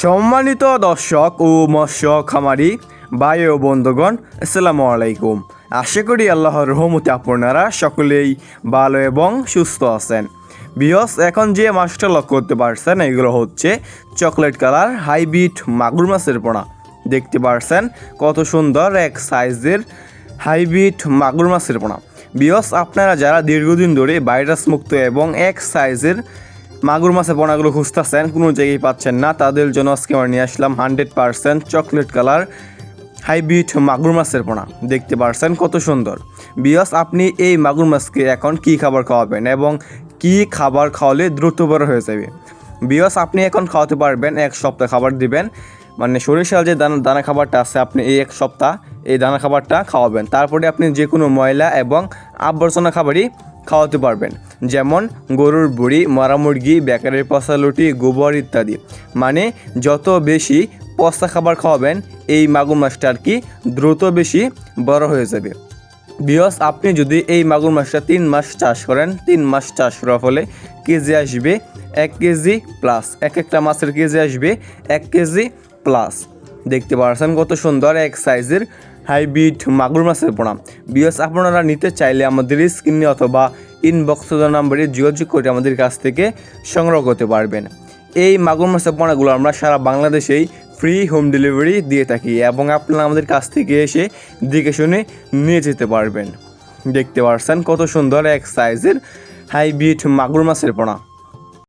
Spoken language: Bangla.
সম্মানিত দর্শক ও মৎস্য খামারি ভাই ও বন্ধুগণ, আসসালামু আলাইকুম। আশা করি আল্লাহর রহমতে আপনারা সকলেই ভালো এবং সুস্থ আছেন। বিয়স, এখন যে মাছটা লক্ষ্য করতে পারছেন এগুলো হচ্ছে চকলেট কালার হাইব্রিড মাগুর মাছের পোনা। দেখতে পারছেন কত সুন্দর এক সাইজের হাইব্রিড মাগুর মাছের পোনা। বিয়স, আপনারা যারা দীর্ঘদিন ধরে ভাইরাস মুক্ত এবং এক সাইজের মাগুর মাছের পোনাগুলো খুঁজতেছেন, কোনো জায়গায় পাচ্ছেন না, তাদের জন্য আজকে আমরা নিয়ে আসলাম 100% চকলেট কালার হাইব্রিড মাগুর মাছের পোনা। দেখতে পারছেন কত সুন্দর। বিয়স, আপনি এই মাগুর মাছকে এখন কী খাবার খাওয়াবেন এবং কী খাবার খাওয়ালে দ্রুত বড় হয়ে যাবে? বিয়স, আপনি এখন খাওয়াতে পারবেন, এক সপ্তাহ খাবার দিবেন, মানে সরিষার যে দানা খাবারটা আছে আপনি এই এক সপ্তাহ এই দানা খাবারটা খাওয়াবেন। তারপরে আপনি যে কোনো ময়লা এবং আবর্জনা খাবারই খাওয়াতে পারবেন, যেমন গরুর বুড়ি, মরা মুরগি, বেকারের পচা লুটি, গোবর ইত্যাদি। মানে যত বেশি পচা খাবার খাওয়াবেন এই মাগুর মাছটা আর কি দ্রুত বেশি বড় হয়ে যাবে। বিয়স, আপনি যদি এই মাগুর মাছটা 3 মাস চাষ করেন, 3 মাস চাষ করার ফলে কেজি আসবে 1 কেজি প্লাস। একটা মাছের কেজি আসবে 1 কেজি প্লাস। দেখতে পাচ্ছেন কত সুন্দর এক সাইজের হাইব্রিড মাগুর মাছের পোনা। বিয়স, আপনারা নিতে চাইলে আমাদের স্ক্রিনে অথবা ইনবক্স নাম্বারে যোগাযোগ করে আমাদের কাছ থেকে সংগ্রহ করতে পারবেন। এই মাগুর মাছের পোনাগুলো আমরা সারা বাংলাদেশেই ফ্রি হোম ডেলিভারি দিয়ে থাকি এবং আপনারা আমাদের কাছ থেকে এসে দেখে শুনে নিয়ে যেতে পারবেন। দেখতে পাচ্ছেন কত সুন্দর এক সাইজের হাইব্রিড মাগুর মাছের পোনা।